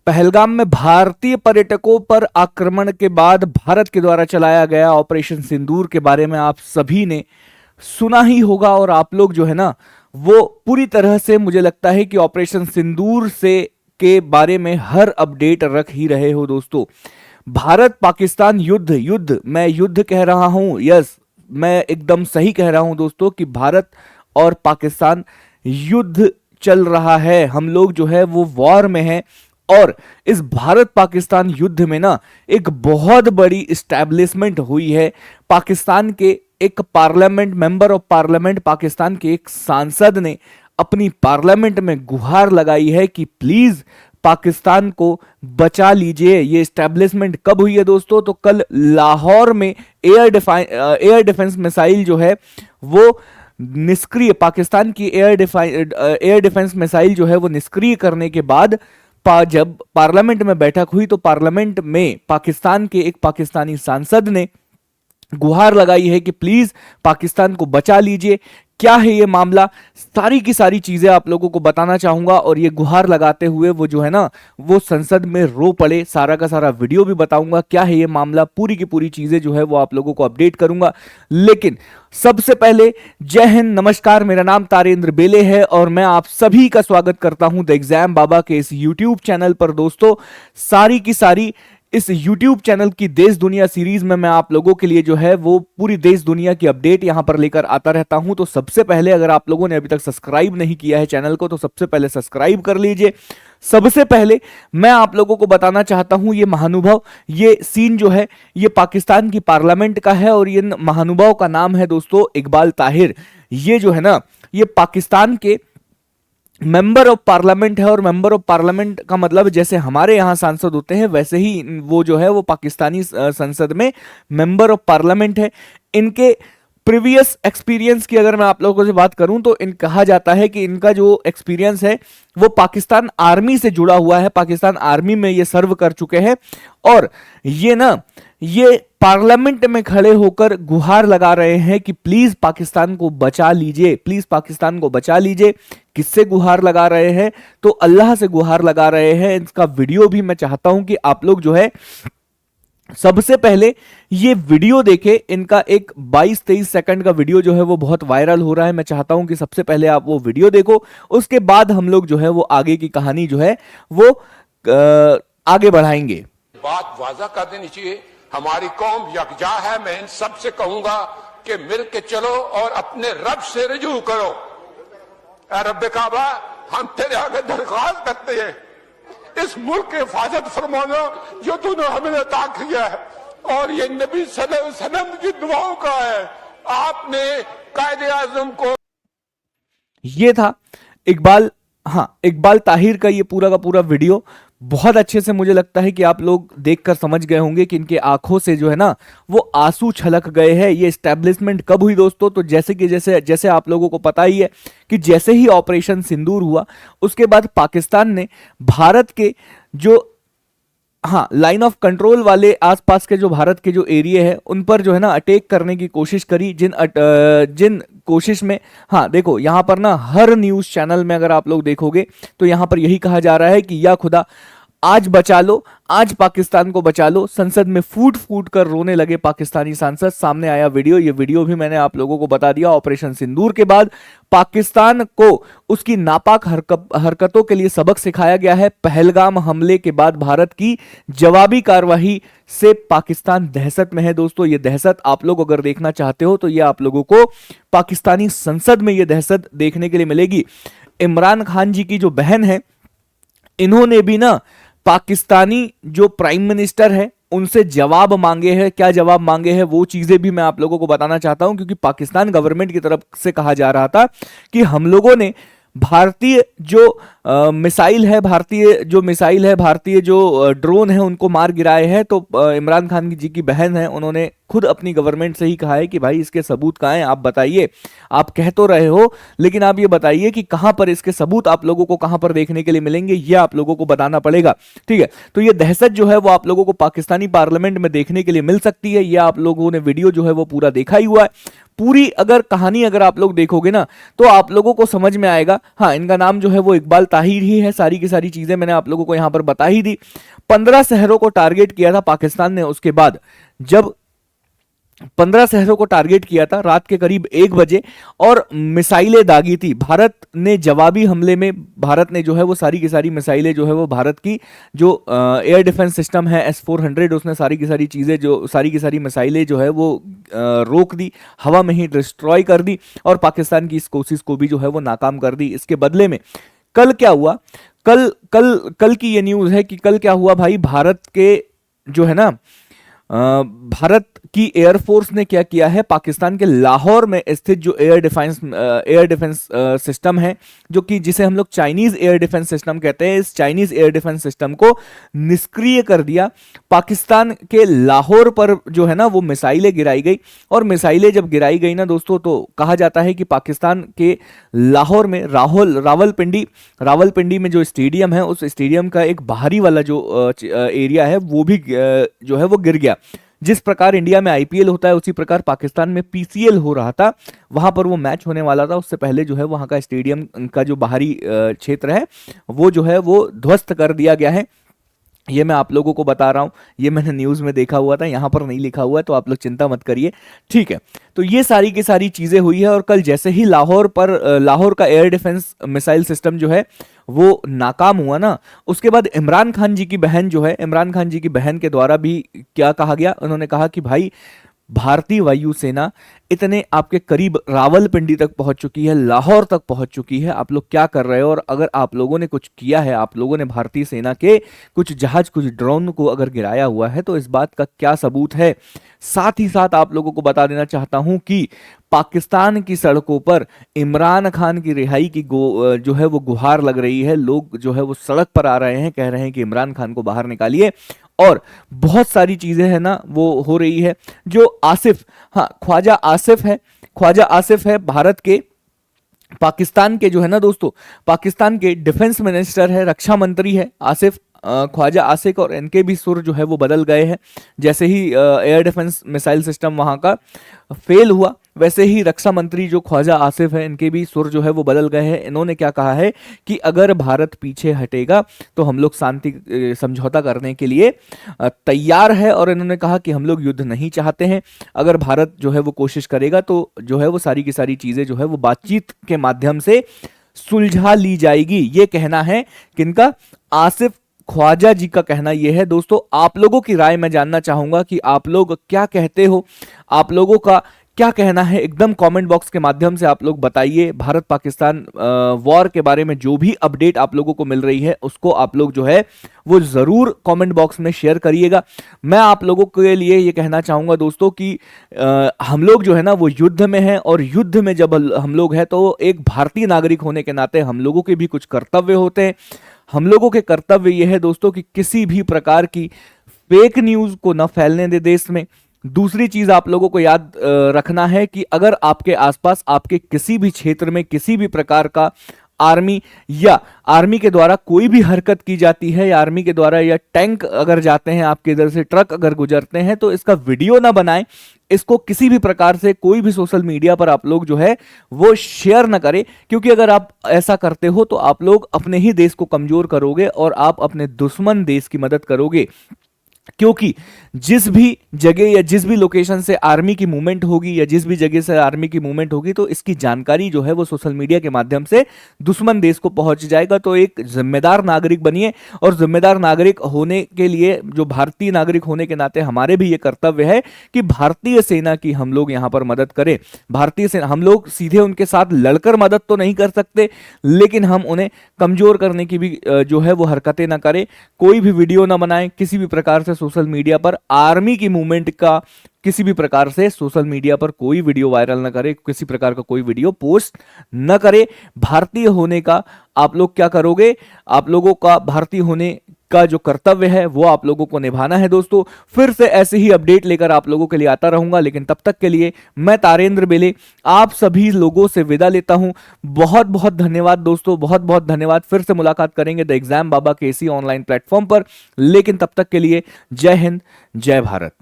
पहलगाम में भारतीय पर्यटकों पर आक्रमण के बाद भारत के द्वारा चलाया गया ऑपरेशन सिंदूर के बारे में आप सभी ने सुना ही होगा और आप लोग जो है ना वो पूरी तरह से मुझे लगता है कि ऑपरेशन सिंदूर से के बारे में हर अपडेट रख ही रहे हो दोस्तों। भारत पाकिस्तान युद्ध मैं युद्ध कह रहा हूं, यस मैं एकदम सही कह रहा हूं दोस्तों कि भारत और पाकिस्तान युद्ध चल रहा है। हम लोग जो है वो वॉर में हैं और इस भारत पाकिस्तान युद्ध में ना एक बहुत बड़ी स्टैब्लिशमेंट हुई है। पाकिस्तान के एक parliament member of parliament, Pakistan के एक सांसद ने अपनी पार्लियामेंट में गुहार लगाई है कि प्लीज पाकिस्तान को बचा लीजिए। ये स्टैब्लिशमेंट कब हुई है दोस्तों? तो कल लाहौर में एयर डिफेंस मिसाइल जो है वो निष्क्रिय, पाकिस्तान की एयर डिफेंस मिसाइल जो है वो निष्क्रिय करने के बाद जब पार्लियामेंट में बैठक हुई तो पार्लियामेंट में पाकिस्तान के एक पाकिस्तानी सांसद ने गुहार लगाई है कि प्लीज पाकिस्तान को बचा लीजिए। क्या है ये मामला, सारी की सारी चीजें आप लोगों को बताना चाहूंगा और ये गुहार लगाते हुए वो जो है ना वो संसद में रो पड़े। सारा का सारा वीडियो भी बताऊंगा क्या है ये मामला, पूरी की पूरी चीजें जो है वो आप लोगों को अपडेट करूंगा। लेकिन सबसे पहले जय हिंद, नमस्कार, मेरा नाम तारेंद्र बेले है और मैं आप सभी का स्वागत करता हूं द एग्जाम बाबा के इस यूट्यूब चैनल पर। दोस्तों सारी की सारी इस YouTube चैनल की देश दुनिया सीरीज में मैं आप लोगों के लिए जो है वो पूरी देश दुनिया की अपडेट यहां पर लेकर आता रहता हूं। तो सबसे पहले अगर आप लोगों ने अभी तक सब्सक्राइब नहीं किया है चैनल को तो सबसे पहले सब्सक्राइब कर लीजिए। सबसे पहले मैं आप लोगों को बताना चाहता हूं ये महानुभाव, ये सीन जो है ये पाकिस्तान की पार्लियामेंट का है और ये महानुभाव का नाम है दोस्तों इकबाल ताहिर। ये जो है ना ये पाकिस्तान के मेंबर ऑफ पार्लियामेंट है और मेंबर ऑफ पार्लियामेंट का मतलब जैसे हमारे यहाँ सांसद होते हैं वैसे ही वो जो है वो पाकिस्तानी संसद में मेंबर ऑफ पार्लियामेंट है। इनके प्रीवियस एक्सपीरियंस की अगर मैं आप लोगों से बात करूं तो कहा जाता है कि इनका जो एक्सपीरियंस है वो पाकिस्तान आर्मी से जुड़ा हुआ है। पाकिस्तान आर्मी में ये सर्व कर चुके हैं और ये पार्लियामेंट में खड़े होकर गुहार लगा रहे हैं कि प्लीज पाकिस्तान को बचा लीजिए, प्लीज पाकिस्तान को बचा लीजिए। किससे गुहार लगा रहे हैं? तो अल्लाह से गुहार लगा रहे हैं। इसका वीडियो भी मैं चाहता हूं कि आप लोग जो है सबसे पहले ये वीडियो देखें। इनका एक 22-23 सेकंड का वीडियो जो है वो बहुत वायरल हो रहा है। मैं चाहता हूं कि सबसे पहले आप वो वीडियो देखो, उसके बाद हम लोग जो है वो आगे की कहानी जो है वो आगे बढ़ाएंगे। बात वाज़ा कर देनी चाहिए, हमारी कौम यकजा है। मैं इन सब से कहूंगा कि मिल के चलो और अपने रब से रुजू करो। रब काबा, हम तेरे आगे दरख्वास्त करते हैं, इस मुल्क की हिफाजत फरमाना जो तूने हमें अता किया है और ये नबी सल्लल्लाहु अलैहि वसल्लम की दुआओं का है। आपने कायदे आजम को, ये था इकबाल ताहिर का ये पूरा का पूरा वीडियो। बहुत अच्छे से मुझे लगता है कि आप लोग देखकर समझ गए होंगे कि इनके आंखों से जो है ना वो आंसू छलक गए हैं। ये एस्टैब्लिशमेंट कब हुई दोस्तों? तो जैसे आप लोगों को पता ही है कि जैसे ही ऑपरेशन सिंदूर हुआ उसके बाद पाकिस्तान ने भारत के जो लाइन ऑफ कंट्रोल वाले आसपास के जो भारत के जो एरिया है उन पर जो है ना अटैक करने की कोशिश करी। जिन कोशिश में देखो यहाँ पर ना हर न्यूज चैनल में अगर आप लोग देखोगे तो यहाँ पर यही कहा जा रहा है कि या खुदा आज बचा लो, आज पाकिस्तान को बचा लो। संसद में फूट फूट कर रोने लगे पाकिस्तानी सांसद। सामने आया वीडियो, ये वीडियो भी मैंने आप लोगों को बता दिया। ऑपरेशन सिंदूर के बाद पाकिस्तान को उसकी नापाक हरकतों के लिए सबक सिखाया गया है। पहलगाम हमले के बाद भारत की जवाबी कार्रवाई से पाकिस्तान दहशत में है दोस्तों। ये दहशत आप लोग अगर देखना चाहते हो तो ये आप लोगों को पाकिस्तानी संसद में ये दहशत देखने के लिए मिलेगी। इमरान खान जी की जो बहन है इन्होंने भी ना पाकिस्तानी जो प्राइम मिनिस्टर है उनसे जवाब मांगे हैं। क्या जवाब मांगे हैं वो चीजें भी मैं आप लोगों को बताना चाहता हूं, क्योंकि पाकिस्तान गवर्नमेंट की तरफ से कहा जा रहा था कि हम लोगों ने भारतीय जो मिसाइल है, भारतीय जो ड्रोन है उनको मार गिराए हैं। तो इमरान खान जी की बहन है, उन्होंने खुद अपनी गवर्नमेंट से ही कहा है कि भाई इसके सबूत कहाँ हैं, आप बताइए। आप कह तो रहे हो लेकिन आप ये बताइए कि कहां पर इसके सबूत आप लोगों को कहां पर देखने के लिए मिलेंगे, ये आप लोगों को बताना पड़ेगा। ठीक है, तो ये दहशत जो है वो आप लोगों को पाकिस्तानी पार्लियामेंट में देखने के लिए मिल सकती है। ये आप लोगों ने वीडियो जो है वो पूरा देखा ही हुआ है। पूरी अगर कहानी अगर आप लोग देखोगे ना तो आप लोगों को समझ में आएगा। हाँ, इनका नाम जो है वो इकबाल ताहिर ही है। सारी की सारी चीजें मैंने आप लोगों को यहां पर बता ही दी। 15 शहरों को टारगेट किया था पाकिस्तान ने। उसके बाद जब 15 शहरों को टारगेट किया था रात के करीब 1 बजे और मिसाइलें दागी थी। भारत ने जवाबी हमले में भारत ने जो है वो सारी की सारी मिसाइलें जो है वो भारत की जो एयर डिफेंस सिस्टम है S-400 उसने सारी की सारी चीजें जो सारी की सारी मिसाइलें जो है वो रोक दी, हवा में ही डिस्ट्रॉय कर दी और पाकिस्तान की इस कोशिश को भी जो है वो नाकाम कर दी। इसके बदले में कल क्या हुआ, कल कल कल की ये न्यूज है कि कल क्या हुआ भाई, भारत के जो है ना भारत की एयरफोर्स ने क्या किया है, पाकिस्तान के लाहौर में स्थित जो एयर डिफेंस सिस्टम है, जो कि जिसे हम लोग चाइनीज एयर डिफेंस सिस्टम कहते हैं, इस चाइनीज एयर डिफेंस सिस्टम को निष्क्रिय कर दिया। पाकिस्तान के लाहौर पर जो है ना वो मिसाइलें गिराई गई और मिसाइलें जब गिराई गई ना दोस्तों तो कहा जाता है कि पाकिस्तान के लाहौर में रावलपिंडी में जो स्टेडियम है उस स्टेडियम का एक बाहरी वाला जो एरिया है वो भी जो है वो गिर गया। जिस प्रकार इंडिया में आईपीएल होता है उसी प्रकार पाकिस्तान में पीसीएल हो रहा था, वहां पर वो मैच होने वाला था। उससे पहले जो है वहां का स्टेडियम का जो बाहरी क्षेत्र है वो जो है वो ध्वस्त कर दिया गया है। ये मैं आप लोगों को बता रहा हूं, ये मैंने न्यूज में देखा हुआ था, यहां पर नहीं लिखा हुआ है तो आप लोग चिंता मत करिए, ठीक है। तो ये सारी की सारी चीजें हुई है और कल जैसे ही लाहौर का एयर डिफेंस मिसाइल सिस्टम जो है वो नाकाम हुआ ना, उसके बाद इमरान खान जी की बहन जो है, इमरान खान जी की बहन के द्वारा भी क्या कहा गया, उन्होंने कहा कि भाई भारतीय वायुसेना इतने आपके करीब रावलपिंडी तक पहुंच चुकी है, लाहौर तक पहुंच चुकी है, आप लोग क्या कर रहे हो? और अगर आप लोगों ने कुछ किया है, आप लोगों ने भारतीय सेना के कुछ जहाज कुछ ड्रोन को अगर गिराया हुआ है तो इस बात का क्या सबूत है? साथ ही साथ आप लोगों को बता देना चाहता हूं कि पाकिस्तान की सड़कों पर इमरान खान की रिहाई की जो है वो गुहार लग रही है। लोग जो है वो सड़क पर आ रहे हैं, कह रहे हैं कि इमरान खान को बाहर निकालिए और बहुत सारी चीजें है ना वो हो रही है। जो आसिफ, हाँ ख्वाजा आसिफ है भारत के, पाकिस्तान के जो है ना दोस्तों, पाकिस्तान के डिफेंस मिनिस्टर है, रक्षा मंत्री है आसिफ, ख्वाजा आसिफ, और इनके भी सुर जो है वो बदल गए हैं। जैसे ही एयर डिफेंस मिसाइल सिस्टम वहां का फेल हुआ वैसे ही रक्षा मंत्री जो ख्वाजा आसिफ है इनके भी सुर जो है वो बदल गए हैं। इन्होंने क्या कहा है कि अगर भारत पीछे हटेगा तो हम लोग शांति समझौता करने के लिए तैयार है और इन्होंने कहा कि हम लोग युद्ध नहीं चाहते हैं। अगर भारत जो है वो कोशिश करेगा तो जो है वो सारी की सारी चीजें जो है वो बातचीत के माध्यम से सुलझा ली जाएगी। ये कहना है किनका? आसिफ ख्वाजा जी का कहना यह है। दोस्तों आप लोगों की राय मैं जानना चाहूंगा कि आप लोग क्या कहते हो, आप लोगों का क्या कहना है, एकदम कमेंट बॉक्स के माध्यम से आप लोग बताइए। भारत पाकिस्तान वॉर के बारे में जो भी अपडेट आप लोगों को मिल रही है उसको आप लोग जो है वो जरूर कमेंट बॉक्स में शेयर करिएगा। मैं आप लोगों के लिए ये कहना चाहूंगा दोस्तों कि हम लोग जो है ना वो युद्ध में हैं और युद्ध में जब हम लोग हैं तो एक भारतीय नागरिक होने के नाते हम लोगों के भी कुछ कर्तव्य होते हैं। हम लोगों के कर्तव्य यह है दोस्तों कि किसी भी प्रकार की फेक न्यूज को न फैलने दे देश में। दूसरी चीज आप लोगों को याद रखना है कि अगर आपके आसपास आपके किसी भी क्षेत्र में किसी भी प्रकार का आर्मी या आर्मी के द्वारा कोई भी हरकत की जाती है या आर्मी के द्वारा या टैंक अगर जाते हैं आपके इधर से, ट्रक अगर गुजरते हैं, तो इसका वीडियो ना बनाएं। इसको किसी भी प्रकार से कोई भी सोशल मीडिया पर आप लोग जो है वो शेयर ना करें, क्योंकि अगर आप ऐसा करते हो तो आप लोग अपने ही देश को कमजोर करोगे और आप अपने दुश्मन देश की मदद करोगे। क्योंकि जिस भी जगह या जिस भी लोकेशन से आर्मी की मूवमेंट होगी या जिस भी जगह से आर्मी की मूवमेंट होगी तो इसकी जानकारी जो है वो सोशल मीडिया के माध्यम से दुश्मन देश को पहुंच जाएगा। तो एक जिम्मेदार नागरिक बनिए और जिम्मेदार नागरिक होने के लिए जो भारतीय नागरिक होने के नाते हमारे भी ये कर्तव्य है कि भारतीय सेना की हम लोग यहां पर मदद करें। भारतीय सेना, हम लोग सीधे उनके साथ लड़कर मदद तो नहीं कर सकते लेकिन हम उन्हें कमजोर करने की भी जो है वो हरकतें ना करें। कोई भी वीडियो ना बनाएं किसी भी प्रकार से सोशल मीडिया पर, आर्मी की मूवमेंट का किसी भी प्रकार से सोशल मीडिया पर कोई वीडियो वायरल ना करे, किसी प्रकार का कोई वीडियो पोस्ट न करे। भारतीय होने का आप लोग क्या करोगे? आप लोगों का भारतीय होने का जो कर्तव्य है वो आप लोगों को निभाना है। दोस्तों फिर से ऐसे ही अपडेट लेकर आप लोगों के लिए आता रहूंगा, लेकिन तब तक के लिए मैं तारेंद्र बेले आप सभी लोगों से विदा लेता हूं। बहुत बहुत धन्यवाद दोस्तों, बहुत बहुत धन्यवाद। फिर से मुलाकात करेंगे द एग्जाम बाबा के इसी ऑनलाइन प्लेटफॉर्म पर, लेकिन तब तक के लिए जय हिंद, जय भारत।